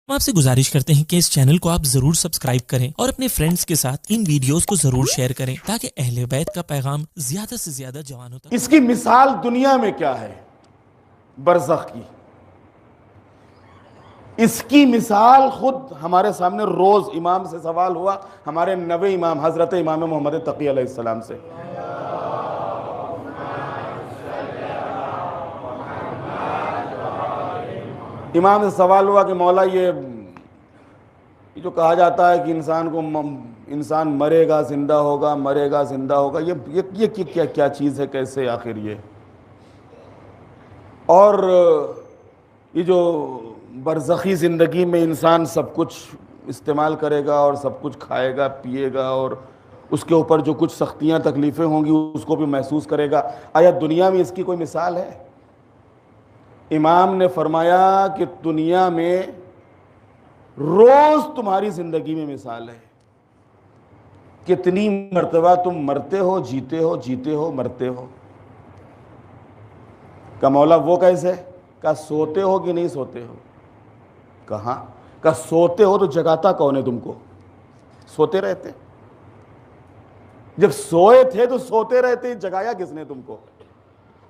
ہم آپ سے گزارش کرتے ہیں کہ اس چینل کو آپ ضرور سبسکرائب کریں اور اپنے فرینڈز کے ساتھ ان ویڈیوز کو ضرور شیئر کریں تاکہ اہل بیت کا پیغام زیادہ سے زیادہ جوانوں تک۔ اس کی مثال دنیا میں کیا ہے؟ برزخ کی اس کی مثال خود ہمارے سامنے روز امام سے سوال ہوا، ہمارے نوے امام حضرت امام محمد تقی علیہ السلام سے۔ امام سے سوال ہوا کہ مولا یہ جو کہا جاتا ہے کہ انسان مرے گا زندہ ہوگا، مرے گا زندہ ہوگا، یہ کیا چیز ہے، کیسے آخر یہ؟ اور یہ جو برزخی زندگی میں انسان سب کچھ استعمال کرے گا اور سب کچھ کھائے گا پیے گا اور اس کے اوپر جو کچھ سختیاں تکلیفیں ہوں گی اس کو بھی محسوس کرے گا، آیا دنیا میں اس کی کوئی مثال ہے؟ امام نے فرمایا کہ دنیا میں روز تمہاری زندگی میں مثال ہے، کتنی مرتبہ تم مرتے ہو جیتے ہو، جیتے ہو مرتے ہو۔ کہ مولا وہ کیسے؟ کہ سوتے ہو کہ نہیں سوتے ہو؟ کہاں؟ کہ سوتے ہو تو جگاتا کون ہے تم کو؟ سوتے رہتے، جب سوئے تھے تو سوتے رہتے، جگایا کس نے تم کو؟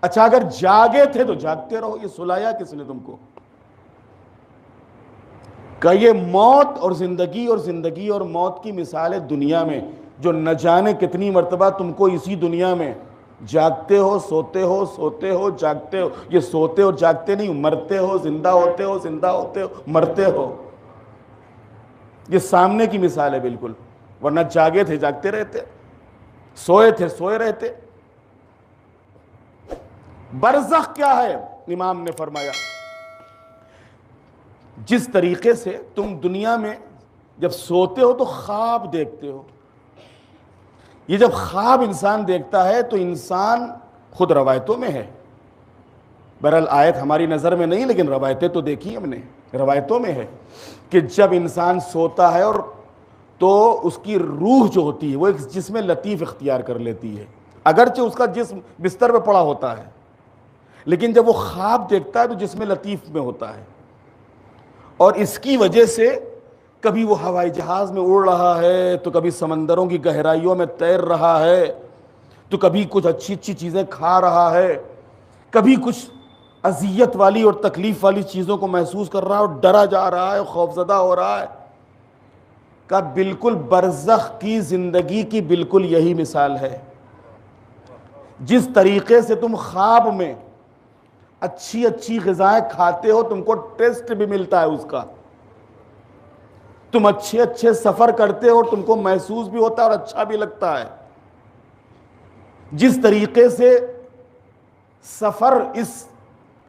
اچھا اگر جاگے تھے تو جاگتے رہو، یہ سلایا کس نے تم کو؟ کہ یہ موت اور زندگی اور موت کی مثال ہے دنیا میں، جو نہ جانے کتنی مرتبہ تم کو اسی دنیا میں جاگتے ہو سوتے ہو، سوتے ہو جاگتے ہو، یہ سوتے اور جاگتے نہیں، مرتے ہو زندہ ہوتے ہو، زندہ ہوتے ہو مرتے ہو، یہ سامنے کی مثال ہے بالکل، ورنہ جاگے تھے جاگتے رہتے، سوئے تھے سوئے رہتے۔ برزخ کیا ہے؟ امام نے فرمایا جس طریقے سے تم دنیا میں جب سوتے ہو تو خواب دیکھتے ہو، یہ جب خواب انسان دیکھتا ہے تو انسان خود روایتوں میں ہے، بہرحال آیت ہماری نظر میں نہیں لیکن روایتیں تو دیکھی ہم نے، روایتوں میں ہے کہ جب انسان سوتا ہے اور تو اس کی روح جو ہوتی ہے وہ ایک جسم لطیف اختیار کر لیتی ہے، اگرچہ اس کا جسم بستر پہ پڑا ہوتا ہے لیکن جب وہ خواب دیکھتا ہے تو جسم لطیف میں ہوتا ہے، اور اس کی وجہ سے کبھی وہ ہوائی جہاز میں اڑ رہا ہے تو کبھی سمندروں کی گہرائیوں میں تیر رہا ہے تو کبھی کچھ اچھی اچھی چیزیں کھا رہا ہے، کبھی کچھ اذیت والی اور تکلیف والی چیزوں کو محسوس کر رہا ہے اور ڈرا جا رہا ہے، خوفزدہ ہو رہا ہے۔ کہ بالکل برزخ کی زندگی کی بالکل یہی مثال ہے، جس طریقے سے تم خواب میں اچھی اچھی غذائیں کھاتے ہو، تم کو ٹیسٹ بھی ملتا ہے اس کا، تم اچھے اچھے سفر کرتے ہو، تم کو محسوس بھی ہوتا ہے اور اچھا بھی لگتا ہے، جس طریقے سے سفر اس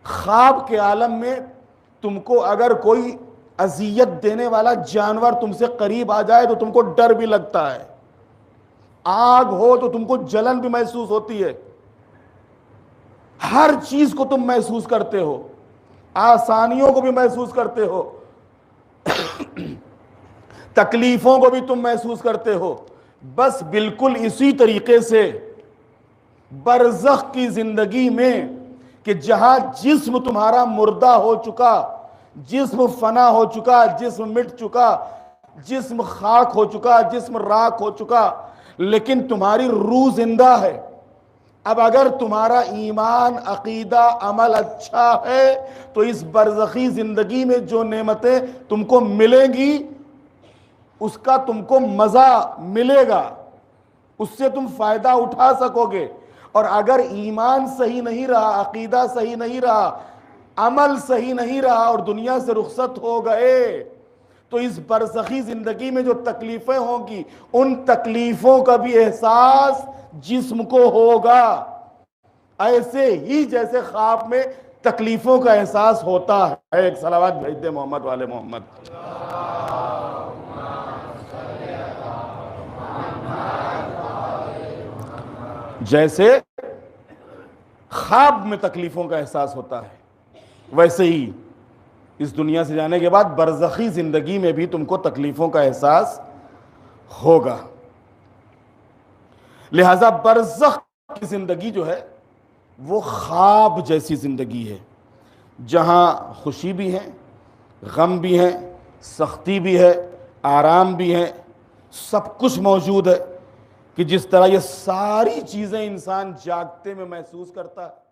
خواب کے عالم میں تم کو اگر کوئی اذیت دینے والا جانور تم سے قریب آ جائے تو تم کو ڈر بھی لگتا ہے، آگ ہو تو تم کو جلن بھی محسوس ہوتی ہے، ہر چیز کو تم محسوس کرتے ہو، آسانیوں کو بھی محسوس کرتے ہو، تکلیفوں کو بھی تم محسوس کرتے ہو، بس بالکل اسی طریقے سے برزخ کی زندگی میں کہ جہاں جسم تمہارا مردہ ہو چکا، جسم فنا ہو چکا، جسم مٹ چکا، جسم خاک ہو چکا، جسم راکھ ہو چکا، لیکن تمہاری روح زندہ ہے۔ اب اگر تمہارا ایمان عقیدہ عمل اچھا ہے تو اس برزخی زندگی میں جو نعمتیں تم کو ملیں گی اس کا تم کو مزہ ملے گا، اس سے تم فائدہ اٹھا سکو گے، اور اگر ایمان صحیح نہیں رہا، عقیدہ صحیح نہیں رہا، عمل صحیح نہیں رہا اور دنیا سے رخصت ہو گئے تو اس برزخی زندگی میں جو تکلیفیں ہوں گی ان تکلیفوں کا بھی احساس جسم کو ہوگا، ایسے ہی جیسے خواب میں تکلیفوں کا احساس ہوتا ہے۔ ایک صلوات بھیج دے محمد والے محمد۔ جیسے خواب میں تکلیفوں کا احساس ہوتا ہے ویسے ہی اس دنیا سے جانے کے بعد برزخی زندگی میں بھی تم کو تکلیفوں کا احساس ہوگا۔ لہذا برزخ کی زندگی جو ہے وہ خواب جیسی زندگی ہے، جہاں خوشی بھی ہے، غم بھی ہے، سختی بھی ہے، آرام بھی ہے، سب کچھ موجود ہے کہ جس طرح یہ ساری چیزیں انسان جاگتے میں محسوس کرتا ہے